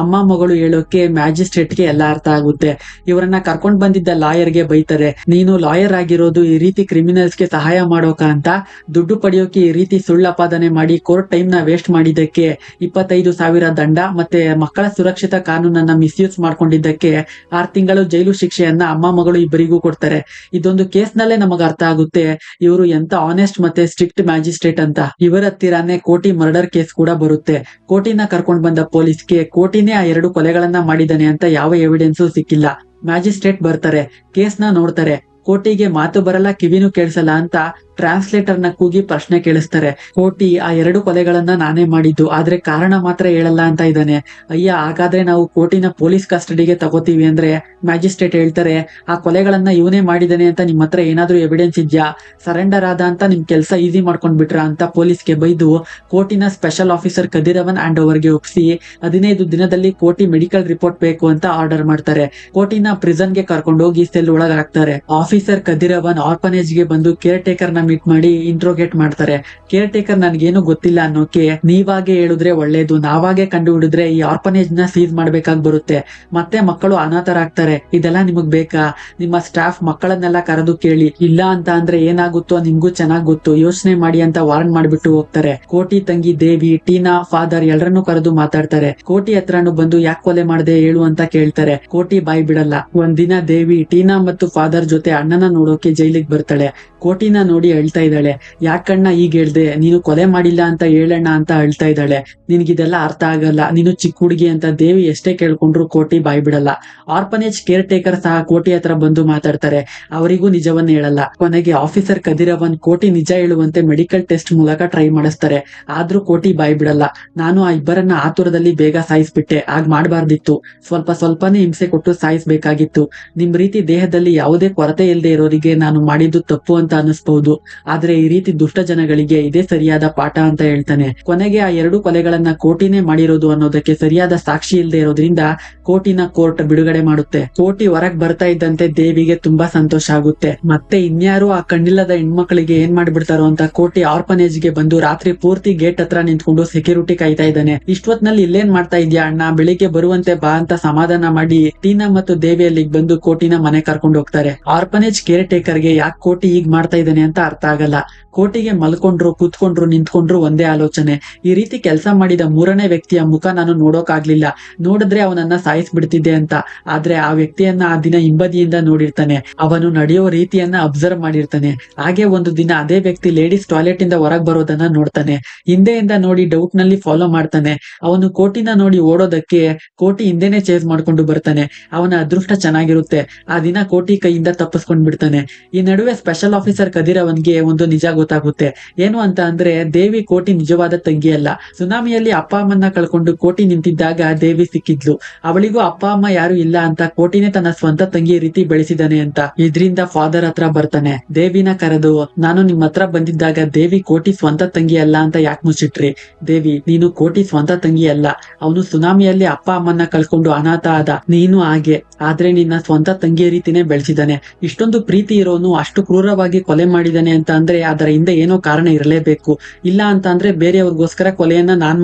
ಅಮ್ಮ ಮಗಳು ಹೇಳೋಕೆ ಮ್ಯಾಜಿಸ್ಟ್ರೇಟ್ಗೆ ಎಲ್ಲ ಅರ್ಥ ಆಗುತ್ತೆ. ಇವರನ್ನ ಕರ್ಕೊಂಡ್ ಬಂದಿದ್ದ ಲಾಯರ್ಗೆ ಬೈತಾರೆ. ನೀನು ಲಾಯರ್ ಆಗಿರೋದು ಈ ರೀತಿ ಕ್ರಿಮಿನಲ್ಸ್ಗೆ ಸಹಾಯ ಮಾಡೋಕ ಅಂತ ದುಡ್ಡು ಪಡೆಯೋಕೆ ಈ ರೀತಿ ಸುಳ್ಳು ಅಪಾದನೆ ಮಾಡಿ ಕೋರ್ಟ್ ಟೈಮ್ ನ ವೇಸ್ಟ್ ಮಾಡಿದ್ದಕ್ಕೆ 25,000 ದಂಡ ಮತ್ತೆ ಮಕ್ಕಳ ಸುರಕ್ಷಿತ ಕಾನೂನನ್ನ ಮಿಸ್ಯೂಸ್ ಮಾಡ್ಕೊಂಡಿದ್ದಕ್ಕೆ 6 ತಿಂಗಳು ಜೈಲು ಶಿಕ್ಷೆಯನ್ನ ಅಮ್ಮ ಮಗಳು ಇಬ್ಬರಿಗೂ ಕೊಡ್ತಾರೆ. ಇದೊಂದು ಕೇಸ್ ನಲ್ಲೇ ನಮಗ್ ಅರ್ಥ ಆಗುತ್ತೆ ಇವರು ಎಂತ ಆನೆಸ್ಟ್ ಮತ್ತೆ ಸ್ಟ್ರಿಕ್ಟ್ ಮ್ಯಾಜಿಸ್ಟ್ರೇಟ್ ಅಂತ. ಇವರ ಹತ್ತಿರಾನೇ ಕೋಟಿ ಮರ್ಡರ್ ಕೇಸ್ ಕೂಡ ಬರುತ್ತೆ. ಕೋಟಿನ ಕರ್ಕೊಂಡ್ ಬಂದ ಪೊಲೀಸ್ಗೆ ಕೋಟಿನೇ ಆ 2 ಕೊಲೆಗಳನ್ನ ಮಾಡಿದಾನೆ ಅಂತ ಯಾವ ಎವಿಡೆನ್ಸು ಸಿಕ್ಕಿಲ್ಲ. ಮ್ಯಾಜಿಸ್ಟ್ರೇಟ್ ಬರ್ತಾರೆ, ಕೇಸ್ನ ನೋಡ್ತಾರೆ. ಕೋಟಿಗೆ ಮಾತು ಬರಲ್ಲ, ಕಿವಿನೂ ಕೇಳಿಸಲ್ಲ ಅಂತ ಟ್ರಾನ್ಸ್ಲೇಟರ್ ನ ಕೂಗಿ ಪ್ರಶ್ನೆ ಕೇಳಿಸ್ತಾರೆ. ಕೋಟಿ ಆ 2 ಕೊಲೆಗಳನ್ನ ನಾನೇ ಮಾಡಿದ್ದು, ಆದ್ರೆ ಕಾರಣ ಮಾತ್ರ ಹೇಳಲ್ಲ ಅಂತ ಇದ್ದಾನೆ. ಅಯ್ಯ ಹಾಗಾದ್ರೆ ನಾವು ಕೋಟಿನ ಪೊಲೀಸ್ ಕಸ್ಟಡಿಗೆ ತಗೋತೀವಿ ಅಂದ್ರೆ ಮ್ಯಾಜಿಸ್ಟ್ರೇಟ್ ಹೇಳ್ತಾರೆ ಆ ಕೊಲೆಗಳನ್ನ ಇವನೇ ಮಾಡಿದಾನೆ ಅಂತ ನಿಮ್ ಹತ್ರ ಏನಾದ್ರೂ ಎವಿಡೆನ್ಸ್ ಇದ್ಯಾ? ಸರೆಂಡರ್ ಆದ ಅಂತ ನಿಮ್ ಕೆಲ್ಸ ಈಸಿ ಮಾಡ್ಕೊಂಡ್ ಬಿಟ್ರ ಅಂತ ಪೊಲೀಸ್ಗೆ ಬೈದು ಕೋಟಿನ ಸ್ಪೆಷಲ್ ಆಫೀಸರ್ ಕದಿರವನ್ ಹ್ಯಾಂಡ್ ಓವರ್ಗೆ ಒಪ್ಸಿ 15 ದಿನದಲ್ಲಿ ಕೋಟಿ ಮೆಡಿಕಲ್ ರಿಪೋರ್ಟ್ ಬೇಕು ಅಂತ ಆರ್ಡರ್ ಮಾಡ್ತಾರೆ. ಕೋಟಿನ ಪ್ರಿಸನ್ ಗೆ ಕರ್ಕೊಂಡೋಗಿ ಸೆಲ್ ಒಳಗ್ ಹಾಕ್ತಾರೆ. ಆಫೀಸರ್ ಕದಿರವನ್ ಆರ್ಫನೇಜ್ ಗೆ ಬಂದು ಕೇರ್ ಟೇಕರ್ ನ ಮೀಟ್ ಮಾಡಿ ಇಂಟ್ರೋಗೇಟ್ ಮಾಡ್ತಾರೆ. ಕೇರ್ ಟೇಕರ್ ನನ್ಗೇನು ಗೊತ್ತಿಲ್ಲ ಅನ್ನೋಕೆ ನೀವಾಗೆ ಹೇಳಿದ್ರೆ ಒಳ್ಳೇದು, ನಾವಾಗೆ ಕಂಡು ಹಿಡಿದ್ರೆ ಈ ಆರ್ಫನೇಜ್ ನ ಸೀಸ್ ಮಾಡ್ಬೇಕಾಗ್ ಬರುತ್ತೆ, ಮತ್ತೆ ಮಕ್ಕಳು ಅನಾಥರಾಗ್ತಾರೆ, ಇದೆಲ್ಲ ನಿಮಗ್ ಬೇಕಾ? ನಿಮ್ಮ ಸ್ಟಾಫ್ ಮಕ್ಕಳನ್ನೆಲ್ಲ ಕರೆದು ಕೇಳಿ, ಇಲ್ಲ ಅಂತ ಅಂದ್ರೆ ಏನಾಗುತ್ತೋ ನಿಮ್ಗೂ ಚೆನ್ನಾಗ್ ಗೊತ್ತು, ಯೋಚನೆ ಮಾಡಿ ಅಂತ ವಾರ್ನ್ ಮಾಡ್ಬಿಟ್ಟು ಹೋಗ್ತಾರೆ. ಕೋಟಿ ತಂಗಿ ದೇವಿ, ಟೀನಾ, ಫಾದರ್ ಎಲ್ಲರನ್ನೂ ಕರೆದು ಮಾತಾಡ್ತಾರೆ. ಕೋಟಿ ಹತ್ರನು ಬಂದು ಯಾಕೆ ಕೊಲೆ ಮಾಡ್ದೆ ಹೇಳು ಅಂತ ಕೇಳ್ತಾರೆ. ಕೋಟಿ ಬಾಯ್ ಬಿಡಲ್ಲ. ಒಂದಿನ ದೇವಿ ಟೀನಾ ಮತ್ತು ಫಾದರ್ ಜೊತೆ ಅಣ್ಣನ ನೋಡೋಕೆ ಜೈಲಿಗೆ ಬರ್ತಾಳೆ. ಕೋಟಿನ ನೋಡಿ ಅಳ್ತಾ ಇದ್ದಾಳೆ. ಯಾಕಣ್ಣ ಈಗ ಹೇಳ್ದೆ, ನೀನು ಕೊಲೆ ಮಾಡಿಲ್ಲ ಅಂತ ಹೇಳಣ್ಣ ಅಂತ ಅಳ್ತಾ ಇದ್ದಾಳೆ. ನಿನ್ಗಿದೆಲ್ಲ ಅರ್ಥ ಆಗಲ್ಲ, ನೀನು ಚಿಕ್ಕ ಹುಡುಗಿ ಅಂತ ದೇವಿ ಎಷ್ಟೇ ಕೇಳ್ಕೊಂಡ್ರು ಕೋಟಿ ಬಾಯ್ ಬಿಡಲ್ಲ. ಆರ್ಫನೇಜ್ ಕೇರ್ ಟೇಕರ್ ಸಹ ಕೋಟಿ ಹತ್ರ ಬಂದು ಮಾತಾಡ್ತಾರೆ. ಅವರಿಗೂ ನಿಜವನ್ನ ಹೇಳಲ್ಲ. ಕೊನೆಗೆ ಆಫೀಸರ್ ಕದಿರವನ್ ಕೋಟಿ ನಿಜ ಹೇಳುವಂತೆ ಮೆಡಿಕಲ್ ಟೆಸ್ಟ್ ಮೂಲಕ ಟ್ರೈ ಮಾಡಿಸ್ತಾರೆ. ಆದ್ರೂ ಕೋಟಿ ಬಾಯ್ ಬಿಡಲ್ಲ. ನಾನು ಆ ಇಬ್ಬರನ್ನ ಆತುರದಲ್ಲಿ ಬೇಗ ಸಾಯಿಸ್ಬಿಟ್ಟೆ, ಆಗ್ ಮಾಡ್ಬಾರ್ದಿತ್ತು, ಸ್ವಲ್ಪನೇ ಹಿಂಸೆ ಕೊಟ್ಟು ಸಾಯಿಸ್ಬೇಕಾಗಿತ್ತು. ನಿಮ್ ರೀತಿ ದೇಹದಲ್ಲಿ ಯಾವುದೇ ಕೊರತೆ ಇಲ್ಲದೆ ಇರೋರಿಗೆ ನಾನು ಮಾಡಿದ್ದು ತಪ್ಪು ಅಂತ ಅನಿಸ್ಬಹುದು. ಆದ್ರೆ ಈ ರೀತಿ ದುಷ್ಟ ಜನಗಳಿಗೆ ಇದೇ ಸರಿಯಾದ ಪಾಠ ಅಂತ ಹೇಳ್ತಾನೆ. ಕೊನೆಗೆ ಆ 2 ಕೊಲೆಗಳನ್ನ ಕೋಟಿನೇ ಮಾಡಿರೋದು ಅನ್ನೋದಕ್ಕೆ ಸರಿಯಾದ ಸಾಕ್ಷಿ ಇಲ್ಲದೆ ಇರೋದ್ರಿಂದ ಕೋಟಿನ ಕೋರ್ಟ್ ಬಿಡುಗಡೆ ಮಾಡುತ್ತೆ. ಕೋಟಿ ಹೊರಗ್ ಬರ್ತಾ ಇದ್ದಂತೆ ದೇವಿಗೆ ತುಂಬಾ ಸಂತೋಷ ಆಗುತ್ತೆ. ಮತ್ತೆ ಇನ್ಯಾರು ಆ ಕಣ್ಣಿಲ್ಲದ ಹೆಣ್ಮಕ್ಳಿಗೆ ಏನ್ ಮಾಡ್ಬಿಡ್ತಾರೋ ಅಂತ ಕೋಟಿ ಆರ್ಫನೇಜ್ ಗೆ ಬಂದು ರಾತ್ರಿ ಪೂರ್ತಿ ಗೇಟ್ ಹತ್ರ ನಿಂತ್ಕೊಂಡು ಸೆಕ್ಯೂರಿಟಿ ಕಾಯ್ತಾ ಇದ್ದಾನೆ. ಇಷ್ಟೊತ್ನಲ್ಲಿ ಇಲ್ಲೇನ್ ಮಾಡ್ತಾ ಇದ್ಯಾ ಅಣ್ಣ, ಬೆಳಿಗ್ಗೆ ಬರುವಂತೆ ಬಾ ಅಂತ ಸಮಾಧಾನ ಮಾಡಿ ಟೀನಾ ಮತ್ತು ದೇವಿ ಅಲ್ಲಿಗೆ ಬಂದು ಕೋಟಿನ ಮನೆ ಕರ್ಕೊಂಡು ಹೋಗ್ತಾರೆ. ಆರ್ಫನೇಜ್ ಕೇರ್ ಟೇಕರ್ ಗೆ ಯಾಕೆ ಕೋಟಿ ಈಗ ಮಾಡ್ತಾ ಇದ್ದಾನೆ ಅಂತ ಅರ್ಥ ಆಗಲ್ಲ. ಕೋಟಿಗೆ ಮಲ್ಕೊಂಡ್ರು, ಕೂತ್ಕೊಂಡ್ರು, ನಿಂತ್ಕೊಂಡ್ರು ಒಂದೇ ಆಲೋಚನೆ. ಈ ರೀತಿ ಕೆಲಸ ಮಾಡಿದ 3ನೇ ವ್ಯಕ್ತಿಯ ಮುಖ ನಾನು ನೋಡೋಕಾಗ್ಲಿಲ್ಲ, ನೋಡಿದ್ರೆ ಅವನನ್ನ ಸಾಯಿಸ್ಬಿಡ್ತಿದ್ದೆ ಅಂತ. ಆದ್ರೆ ಆ ವ್ಯಕ್ತಿಯನ್ನ ಆ ದಿನ ಹಿಂಬದಿಯಿಂದ ನೋಡಿರ್ತಾನೆ, ಅವನು ನಡೆಯೋ ರೀತಿಯನ್ನ ಅಬ್ಸರ್ವ್ ಮಾಡಿರ್ತಾನೆ. ಹಾಗೆ ಒಂದು ದಿನ ಅದೇ ವ್ಯಕ್ತಿ ಲೇಡೀಸ್ ಟಾಯ್ಲೆಟ್ ಇಂದ ಹೊರಗ್ ಬರೋದನ್ನ ನೋಡ್ತಾನೆ. ಹಿಂದೆಯಿಂದ ನೋಡಿ ಡೌಟ್ ನಲ್ಲಿ ಫಾಲೋ ಮಾಡ್ತಾನೆ. ಅವನು ಕೋಟಿನ ನೋಡಿ ಓಡೋದಕ್ಕೆ ಕೋಟಿ ಹಿಂದೆನೆ ಚೇಸ್ ಮಾಡ್ಕೊಂಡು ಬರ್ತಾನೆ. ಅವನ ಅದೃಷ್ಟ ಚೆನ್ನಾಗಿರುತ್ತೆ, ಆ ದಿನ ಕೋಟಿ ಕೈಯಿಂದ ತಪ್ಪಿಸ್ಕೊಂಡ್ ಬಿಡ್ತಾನೆ. ಈ ನಡುವೆ ಸ್ಪೆಷಲ್ ಆಫೀಸರ್ ಕದಿರ್ ಅವನ್ಗೆ ಒಂದು ನಿಜ ಗೊತ್ತಾಗುತ್ತೆ. ಏನು ಅಂತ ಅಂದ್ರೆ ದೇವಿ ಕೋಟಿ ನಿಜವಾದ ತಂಗಿ ಅಲ್ಲ. ಸುನಾಮಿಯಲ್ಲಿ ಅಪ್ಪ ಅಮ್ಮನ್ನ ಕಳ್ಕೊಂಡು ಕೋಟಿ ನಿಂತಿದ್ದಾಗ ದೇವಿ ಸಿಕ್ಕಿದ್ಲು. ಅವಳಿಗೂ ಅಪ್ಪ ಅಮ್ಮ ಯಾರು ಇಲ್ಲ ಅಂತ ಕೋಟಿನೇ ತನ್ನ ಸ್ವಂತ ತಂಗಿ ರೀತಿ ಬೆಳೆಸಿದಾನೆ ಅಂತ. ಇದ್ರಿಂದ ಫಾದರ್ ಹತ್ರ ಬರ್ತಾನೆ. ದೇವಿನ ಕರೆದು, ನಾನು ನಿಮ್ ಹತ್ರ ಬಂದಿದ್ದಾಗ ದೇವಿ ಕೋಟಿ ಸ್ವಂತ ತಂಗಿ ಅಲ್ಲ ಅಂತ ಯಾಕೆ ಮುಚ್ಚಿಟ್ರಿ? ದೇವಿ, ನೀನು ಕೋಟಿ ಸ್ವಂತ ತಂಗಿ ಅಲ್ಲ. ಅವನು ಸುನಾಮಿಯಲ್ಲಿ ಅಪ್ಪ ಅಮ್ಮನ್ನ ಕಳ್ಕೊಂಡು ಅನಾಥ ಆದ, ನೀನು ಹಾಗೆ. ಆದ್ರೆ ನಿನ್ನ ಸ್ವಂತ ತಂಗಿ ರೀತಿನೇ ಬೆಳೆಸಿದಾನೆ. ಇಷ್ಟೊಂದು ಪ್ರೀತಿ ಇರೋನು ಅಷ್ಟು ಕ್ರೂರವಾಗಿ ಕೊಲೆ ಮಾಡಿದಾನೆ ಅಂತ ಅಂದ್ರೆ ಅದರ ಹಿಂದೆ ಏನೋ ಕಾರಣ ಇರಲೇಬೇಕು. ಇಲ್ಲ ಅಂತ ಅಂದ್ರೆ ಬೇರೆಯವ್ರಿಗೋಸ್ಕರ ಕೊಲೆಯನ್ನ ನಾನ್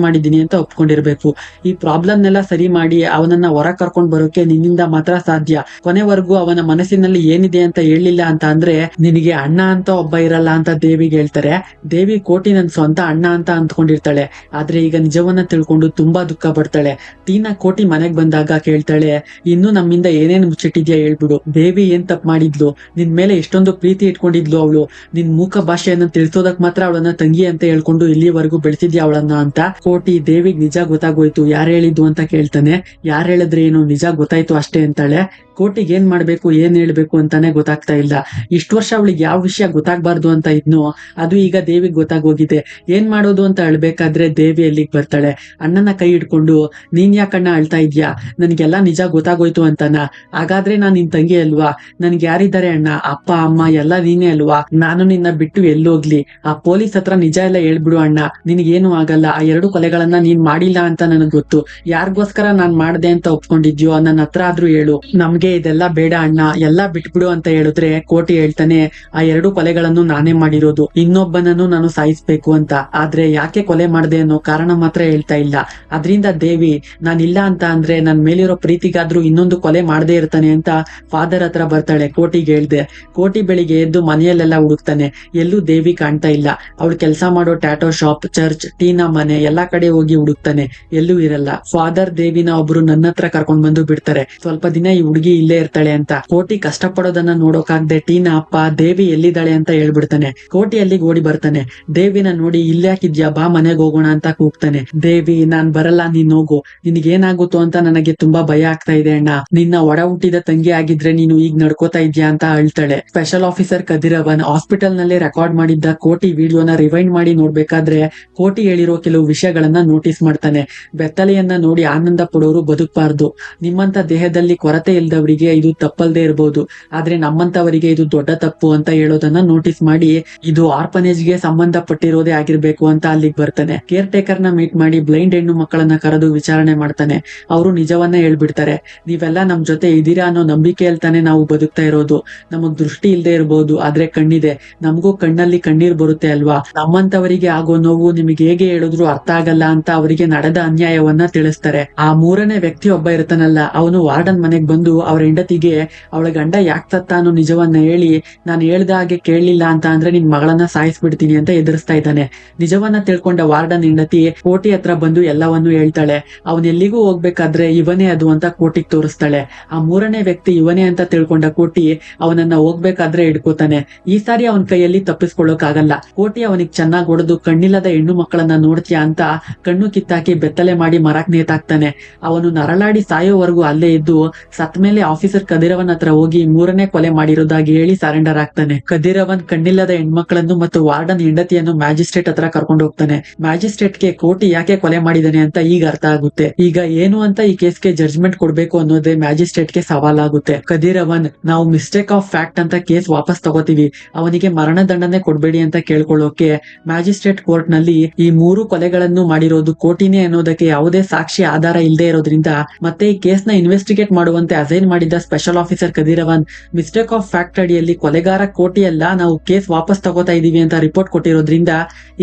ಮಾಡಿದೀನಿ ಅಂತ ಒಪ್ಕೊಂಡಿರ್ಬೇಕು. ಈ ಪ್ರಾಬ್ಲಮ್ನೆಲ್ಲ ಸರಿ ಮಾಡಿ ಅವನನ್ನ ಹೊರ ಕರ್ಕೊಂಡ್ ಬರೋಕೆ ನಿನ್ನಿಂದ ಮಾತ್ರ ಸಾಧ್ಯ. ಕೊನೆವರೆಗೂ ಅವನ ಮನಸ್ಸಿನಲ್ಲಿ ಏನಿದೆ ಅಂತ ಹೇಳಿಲ್ಲ ಅಂತ ಅಂದ್ರೆ ನಿನಗೆ ಅಣ್ಣ ಅಂತ ಒಬ್ಬ ಇರಲ್ಲ ಅಂತ ದೇವಿಗೆ ಹೇಳ್ತಾರೆ. ದೇವಿ ಕೋಟಿ ನನ್ ಸ್ವಂತ ಅಣ್ಣ ಅಂತ ಅಂದ್ಕೊಂಡಿರ್ತಾಳೆ. ಆದ್ರೆ ಈಗ ನಿಜವನ್ನ ತಿಳ್ಕೊಂಡು ತುಂಬಾ ದುಃಖ ಪಡ್ತಾಳೆ. ಟೀನಾ ಕೋಟಿ ಮನೆಗ್ ಬಂದಾಗ ಕೇಳ್ತಾಳೆ, ಇನ್ನು ನಮ್ಮಿಂದ ಏನೇನ್ ಮುಚ್ಚಿಟ್ಟಿದ್ಯಾ ಹೇಳ್ಬಿಡು. ದೇವಿ ಏನ್ ತಪ್ಪು ಮಾಡಿದ್ಲು? ನಿನ್ ಮೇಲೆ ಎಷ್ಟೊಂದು ಪ್ರೀತಿ ಇಟ್ಕೊಂಡಿದ್ಲು ಅವಳು. ನಿನ್ ಮೂಕ ಭಾಷೆಯನ್ನ ತಿಳಿಸೋದಕ್ ಮಾತ್ರ ಅವಳನ್ನ ತಂಗಿ ಅಂತ ಹೇಳ್ಕೊಂಡು ಇಲ್ಲಿವರೆಗೂ ಬೆಳೆಸಿದ್ಯಾ ಅವಳನ್ನ ಅಂತ. ಕೋಟಿ, ದೇವಿಗ್ ನಿಜ ಗೊತ್ತಾಗೋಯ್ತು, ಯಾರು ಹೇಳಿದ್ದು ಅಂತ ಕೇಳ್ತಾನೆ. ಯಾರು ಹೇಳಿದ್ರೆ ಏನು, ನಿಜ ಗೊತ್ತಾಯ್ತು ಅಷ್ಟೇ ಅಂತಾಳೆ. ಕೋಟಿಗೆ ಏನ್ ಮಾಡ್ಬೇಕು, ಏನ್ ಹೇಳ್ಬೇಕು ಅಂತಾನೆ ಗೊತ್ತಾಗ್ತಾ ಇಲ್ಲ. ಇಷ್ಟು ವರ್ಷ ಅವಳಿಗೆ ಯಾವ ವಿಷಯ ಗೊತ್ತಾಗ್ಬಾರ್ದು ಅಂತ ಇದ್ನೋ ಅದು ಈಗ ದೇವಿಗೆ ಗೊತ್ತಾಗೋಗಿದೆ. ಏನ್ ಮಾಡೋದು ಅಂತ ಅಳ್ಬೇಕಾದ್ರೆ ದೇವಿ ಅಲ್ಲಿಗೆ ಬರ್ತಾಳೆ. ಅಣ್ಣನ ಕೈ ಹಿಡ್ಕೊಂಡು, ನೀನ್ ಯಾಕಣ್ಣ ಅಳ್ತಾ ಇದ್ಯಾ? ನನ್ಗೆಲ್ಲಾ ನಿಜ ಗೊತ್ತಾಗೋಯ್ತು ಅಂತಾನ? ಹಾಗಾದ್ರೆ ನಾನ್ ನಿನ್ ತಂಗಿ ಅಲ್ವಾ? ನನ್ಗೆ ಯಾರಿದ್ದಾರೆ ಅಣ್ಣ? ಅಪ್ಪ ಅಮ್ಮ ಎಲ್ಲ ನೀನೇ ಅಲ್ವಾ? ನಾನು ನಿನ್ನ ಬಿಟ್ಟು ಎಲ್ಲೋಗ್ಲಿ? ಆ ಪೊಲೀಸ್ ಹತ್ರ ನಿಜ ಎಲ್ಲ ಹೇಳ್ಬಿಡು ಅಣ್ಣ, ನಿನ್ಗೇನು ಆಗಲ್ಲ. ಆ 2 ಕೊಲೆಗಳನ್ನ ನೀನ್ ಮಾಡಿಲ್ಲ ಅಂತ ನನಗ್ ಗೊತ್ತು. ಯಾರಿಗೋಸ್ಕರ ನಾನ್ ಮಾಡ್ದೆ ಅಂತ ಒಪ್ಕೊಂಡಿದ್ಯೋ ನನ್ನ ಹತ್ರ ಆದ್ರೂ ಹೇಳು. ನಮ್ಗೆ ಇದೆಲ್ಲ ಬೇಡ ಅಣ್ಣ, ಎಲ್ಲಾ ಬಿಟ್ಬಿಡು ಅಂತ ಹೇಳಿದ್ರೆ ಕೋಟಿ ಹೇಳ್ತಾನೆ, ಆ 2 ಕೊಲೆಗಳನ್ನು ನಾನೇ ಮಾಡಿರೋದು, ಇನ್ನೊಬ್ಬನನ್ನು ನಾನು ಸಾಯಿಸ್ಬೇಕು ಅಂತ. ಆದ್ರೆ ಯಾಕೆ ಕೊಲೆ ಮಾಡ್ದೆ ಅನ್ನೋ ಕಾರಣ ಮಾತ್ರ ಹೇಳ್ತಾ ಇಲ್ಲ. ಅದ್ರಿಂದ ದೇವಿ, ನಾನಿಲ್ಲ ಅಂತ ಅಂದ್ರೆ ನನ್ ಮೇಲಿರೋ ಪ್ರೀತಿಗಾದ್ರೂ ಇನ್ನೊಂದು ಕೊಲೆ ಮಾಡದೇ ಇರ್ತಾನೆ ಅಂತ ಫಾದರ್ ಹತ್ರ ಬರ್ತಾಳೆ. ಕೋಟಿಗೆ ಹೇಳ್ದೆ. ಕೋಟಿ ಬೆಳಿಗ್ಗೆ ಎದ್ದು ಮನೆಯಲ್ಲೆಲ್ಲ ಹುಡುಕ್ತಾನೆ, ಎಲ್ಲೂ ದೇವಿ ಕಾಣ್ತಾ ಇಲ್ಲ. ಅವಳು ಕೆಲಸ ಮಾಡೋ ಟ್ಯಾಟೋ ಶಾಪ್, ಚರ್ಚ್, ಟೀನಾ ಮನೆ ಎಲ್ಲಾ ಕಡೆ ಹೋಗಿ ಹುಡುಕ್ತಾನೆ, ಎಲ್ಲೂ ಇರಲ್ಲ. ಫಾದರ್ ದೇವಿನ ಒಬ್ರು ನನ್ನ ಹತ್ರ ಕರ್ಕೊಂಡ್ ಬಂದು ಬಿಡ್ತಾರೆ, ಸ್ವಲ್ಪ ದಿನ ಈ ಹುಡುಗಿ ಇಲ್ಲೇ ಇರ್ತಾಳೆ ಅಂತ. ಕೋಟಿ ಕಷ್ಟ ಪಡೋದನ್ನ ನೋಡೋಕಾಗ್ದೆ ಟೀನಾ ಅಪ್ಪ ದೇವಿ ಎಲ್ಲಿದ್ದಾಳೆ ಅಂತ ಹೇಳ್ಬಿಡ್ತಾನೆ. ಕೋಟಿ ಅಲ್ಲಿಗೆ ಓಡಿ ಬರ್ತಾನೆ. ದೇವಿನ ನೋಡಿ, ಇಲ್ಲೇ ಹಾಕಿದ್ಯಾ, ಬಾ ಮನೆಗೆ ಹೋಗೋಣ ಅಂತ ಕೂಗ್ತಾನೆ. ದೇವಿ, ನಾನ್ ಬರಲ್ಲ, ನೀನ್ ಹೋಗು. ನಿನಗೇನಾಗುತ್ತೋ ಅಂತ ನನಗೆ ತುಂಬಾ ಭಯ ಆಗ್ತಾ ಇದೆ ಅಣ್ಣ. ನಿನ್ನ ಒಡ ಹುಟ್ಟಿದ ತಂಗಿ ಆಗಿದ್ರೆ ನೀನು ಈಗ ನಡ್ಕೋತಾ ಇದ್ಯಾ ಅಂತ ಅಳ್ತಾಳೆ. ಸ್ಪೆಷಲ್ ಆಫೀಸರ್ ಕದಿರವನ್ ಹಾಸ್ಪಿಟಲ್ ನಲ್ಲಿ ರೆಕಾರ್ಡ್ ಮಾಡಿದ್ದ ಕೋಟಿ ವಿಡಿಯೋನ ರಿವೈಂಡ್ ಮಾಡಿ ನೋಡ್ಬೇಕಾದ್ರೆ ಕೋಟಿ ಹೇಳಿರೋ ಕೆಲವು ವಿಷಯಗಳನ್ನ ನೋಟಿಸ್ ಮಾಡ್ತಾನೆ. ಬೆತ್ತಲೆಯನ್ನ ನೋಡಿ ಆನಂದ ಪಡೋರು ಬದುಕಬಾರ್ದು. ನಿಮ್ಮಂತ ದೇಹದಲ್ಲಿ ಕೊರತೆ ಇಲ್ದವರಿಗೆ ಇದು ತಪ್ಪಲ್ದೇ ಇರಬಹುದು, ಆದ್ರೆ ನಮ್ಮಂತವರಿಗೆ ಇದು ದೊಡ್ಡ ತಪ್ಪು ಅಂತ ಹೇಳೋದನ್ನ ನೋಟಿಸ್ ಮಾಡಿ ಇದು ಆರ್ಫನೇಜ್ ಗೆ ಸಂಬಂಧಪಟ್ಟಿರೋದೇ ಆಗಿರ್ಬೇಕು ಅಂತ ಅಲ್ಲಿಗೆ ಬರ್ತಾನೆ. ಕೇರ್ ಟೇಕರ್ ನ ಮೀಟ್ ಮಾಡಿ ಬ್ಲೈಂಡ್ ಹೆಣ್ಣು ಮಕ್ಕಳನ್ನ ಕರೆದು ವಿಚಾರಣೆ ಮಾಡ್ತಾನೆ. ಅವರು ನಿಜವನ್ನ ಹೇಳ್ಬಿಡ್ತಾರೆ. ನೀವೆಲ್ಲ ನಮ್ ಜೊತೆ ಇದೀರಾ ಅನ್ನೋ ನಂಬಿಕೆಯಲ್ಲಿ ತಾನೆ ನಾವು ಬದುಕ್ತಾ ಇರೋದು. ನಮಗ್ ದೃಷ್ಟಿ ಇಲ್ದೇ ಇರಬಹುದು, ಆದ್ರೆ ಕಣ್ಣಿದೆ. ನಮಗೂ ಕಣ್ಣಲ್ಲಿ ಕಣ್ಣೀರ್ ಬರುತ್ತೆ ಅಲ್ವಾ? ನಮ್ಮಂತವರಿಗೆ ಆಗೋ ನೋವು ನಿಮಗೆ ಹೇಗೆ ಹೇಳಿದ್ರು ಅರ್ಥ ಆಗಲ್ಲ ಅಂತ ಅವರಿಗೆ ನಡೆದ ಅನ್ಯಾಯವನ್ನ ತಿಳಿಸ್ತಾರೆ. ಆ 3ನೇ ವ್ಯಕ್ತಿ ಒಬ್ಬ ಇರ್ತಾನಲ್ಲ, ಅವನು ವಾರ್ಡನ್ ಮನೆಗ್ ಬಂದು ಅವ್ರ ಹೆಂಡತಿಗೆ ಅವಳ ಗಂಡ ಯಾಕೆ ಸತ್ತ ಅನ್ನೋ ನಿಜವನ್ನ ಹೇಳಿ, ನಾನು ಹೇಳ್ದ ಹಾಗೆ ಕೇಳಲಿಲ್ಲ ಅಂತ ಅಂದ್ರೆ ನಿನ್ ಮಗಳನ್ನ ಸಾಯಿಸ್ಬಿಡ್ತೀನಿ ಅಂತ ಎದುರಿಸ್ತಾ ಇದ್ದಾನೆ. ನಿಜವನ್ನ ತಿಳ್ಕೊಂಡ ವಾರ್ಡನ್ ಹೆಂಡತಿ ಕೋಟಿ ಹತ್ರ ಬಂದು ಎಲ್ಲವನ್ನೂ ಹೇಳ್ತಾಳೆ. ಅವನ್ ಎಲ್ಲಿಗೂ ಹೋಗ್ಬೇಕಾದ್ರೆ ಇವನೇ ಅದು ಅಂತ ಕೋಟಿಗೆ ತೋರಿಸ್ತಾಳೆ. ಆ 3ನೇ ವ್ಯಕ್ತಿ ಇವನೇ ಅಂತ ತಿಳ್ಕೊಂಡ ಕೋಟಿ ಅವನನ್ನ ಹೋಗ್ಬೇಕಾದ್ರೆ ಹಿಡ್ಕೋತಾನೆ. ಈ ಸಾರಿ ಅವನ ಕೈಯಲ್ಲಿ ತಪ್ಪಿಸ್ಕೊಳ್ಳೋಕ್ ಆಗಲ್ಲ. ಕೋಟಿ ಅವನಿಗೆ ಚೆನ್ನಾಗ್ ಹೊಡೆದು, ಕಣ್ಣಿಲ್ಲದ ಹೆಣ್ಣು ಮಕ್ಕಳನ್ನ ನೋಡ್ತೀಯಾ ಅಂತ ಕಣ್ಣು ಕಿತ್ತಾಕಿ ಬೆತ್ತಲೆ ಮಾಡಿ ಮರಕ್ ನೇತಾಕ್ತಾನೆ. ಅವನು ನರಳಾಡಿ ಸಾಯೋವರೆಗೂ ಅಲ್ಲೇ ಇದ್ದು ಸತ್ ಮೇಲೆ ಆಫೀಸರ್ ಕದಿರವನ್ ಹತ್ರ ಹೋಗಿ 3ನೇ ಕೊಲೆ ಮಾಡಿರೋದಾಗಿ ಹೇಳಿ ಸರೆಂಡರ್ ಆಗ್ತಾನೆ. ಕದಿರವನ್ ಕಣ್ಣಿಲ್ಲದ ಹೆಣ್ಮಕ್ಳನ್ನು ಮತ್ತು ವಾರ್ಡನ್ ಹೆಂಡತಿಯನ್ನು ಮ್ಯಾಜಿಸ್ಟ್ರೇಟ್ ಹತ್ರ ಕರ್ಕೊಂಡು ಹೋಗ್ತಾನೆ. ಮ್ಯಾಜಿಸ್ಟ್ರೇಟ್ಗೆ ಕೋಟಿ ಯಾಕೆ ಕೊಲೆ ಮಾಡಿದಾನೆ ಅಂತ ಈಗ ಅರ್ಥ ಆಗುತ್ತೆ. ಈಗ ಏನು ಅಂತ ಈ ಕೇಸ್ಗೆ ಜಡ್ಜ್ಮೆಂಟ್ ಕೊಡ್ಬೇಕು ಅನ್ನೋದೇ ಮ್ಯಾಜಿಸ್ಟ್ರೇಟ್ಗೆ ಸವಾಲಾಗುತ್ತೆ. ಕದಿರವನ್, ನಾವು ಮಿಸ್ಟೇಕ್ ಆಫ್ ಫ್ಯಾಕ್ಟ್ ಅಂತ ಕೇಸ್ ವಾಪಸ್ ತಗೋತೀವಿ, ಅವನಿಗೆ ಮರಣದಂಡನೆ ಕೊಡ್ಬೇಡಿ ಅಂತ ಕೇಳ್ಕೊಳ್ಳೋಕೆ ಮ್ಯಾಜಿಸ್ಟ್ರೇಟ್ ಕೋರ್ಟ್ ನಲ್ಲಿ ಈ 3 ಕೊಲೆಗಳನ್ನು ಮಾಡಿರೋದು ಕೋಟಿನೇ ಅನ್ನೋದಕ್ಕೆ ಯಾವುದೇ ಸಾಕ್ಷಿ ಆಧಾರ ಇಲ್ಲದೆ ಇರೋದ್ರಿಂದ ಮತ್ತೆ ಈ ಕೇಸ್ ನ ಇನ್ವೆಸ್ಟಿಗೇಟ್ ಮಾಡುವಂತೆ ಅಸೈನ್ ಮಾಡಿದ್ದ special officer Kadiravan mistake of fact ಅಡಿಯಲ್ಲಿ ಕೊಲೆಗಾರ ಕೋಟಿ ಅಲ್ಲ, ನಾವು ಕೇಸ್ ವಾಪಸ್ ತಗೋತಾ ಇದೀವಿ ಅಂತ ರಿಪೋರ್ಟ್ ಕೊಟ್ಟಿರೋದ್ರಿಂದ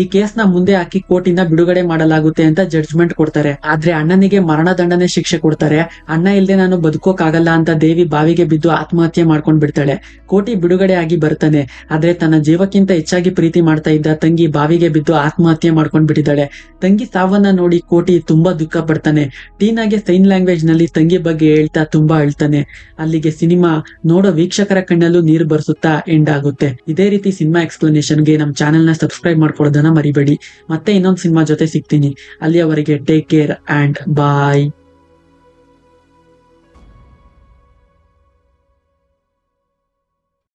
ಈ ಕೇಸ್ ನ ಮುಂದೆ ಹಾಕಿ ಕೋಟಿನ ಬಿಡುಗಡೆ ಮಾಡಲಾಗುತ್ತೆ ಅಂತ ಜಡ್ಜ್ಮೆಂಟ್ ಕೊಡ್ತಾರೆ. ಆದ್ರೆ ಅಣ್ಣನಿಗೆ ಮರಣದಂಡನೆ ಶಿಕ್ಷೆ ಕೊಡ್ತಾರೆ. ಅಣ್ಣ ಇಲ್ದೆ ನಾನು ಬದುಕೋಕಾಗಲ್ಲ ಅಂತ ದೇವಿ ಬಾವಿಗೆ ಬಿದ್ದು ಆತ್ಮಹತ್ಯೆ ಮಾಡ್ಕೊಂಡ್ ಬಿಡ್ತಾಳೆ. ಕೋಟಿ ಬಿಡುಗಡೆ ಆಗಿ ಬರ್ತಾನೆ. ಆದ್ರೆ ತನ್ನ ಜೀವಕ್ಕಿಂತ ಹೆಚ್ಚಾಗಿ ಪ್ರೀತಿ ಮಾಡ್ತಾ ಇದ್ದ ತಂಗಿ ಬಾವಿಗೆ ಬಿದ್ದು ಆತ್ಮಹತ್ಯೆ ಮಾಡ್ಕೊಂಡ್ ಬಿಟ್ಟಿದ್ದಾಳೆ. ತಂಗಿ ಸಾವನ್ನ ನೋಡಿ ಕೋಟಿ ತುಂಬಾ ದುಃಖ ಪಡ್ತಾನೆ. ಟೀನಾಗೆ ಸೈನ್ ಲ್ಯಾಂಗ್ವೇಜ್ ನಲ್ಲಿ ತಂಗಿ ಬಗ್ಗೆ ಹೇಳ್ತಾ ತುಂಬಾ ಅಳ್ತಾನೆ. ಅಲ್ಲಿಗೆ ಸಿನಿಮಾ ನೋಡೋ ವೀಕ್ಷಕರ ಕಣ್ಣಲ್ಲೂ ನೀರು ಬರ್ಸುತ್ತಾ ಎಂಡ್ ಆಗುತ್ತೆ. ಇದೇ ರೀತಿ ಸಿನಿಮಾ ಎಕ್ಸ್ಪ್ಲನೇಷನ್ಗೆ ನಮ್ಮ ಚಾನೆಲ್ ನ ಸಬ್ಸ್ಕ್ರೈಬ್ ಮಾಡ್ಕೊಳ್ಳೋದನ್ನ ಮರಿಬೇಡಿ. ಮತ್ತೆ ಇನ್ನೊಂದು ಸಿನಿಮಾ ಜೊತೆ ಸಿಗ್ತೀನಿ. ಅಲ್ಲಿಯವರೆಗೆ ಟೇಕ್ ಕೇರ್ ಅಂಡ್ ಬಾಯ್.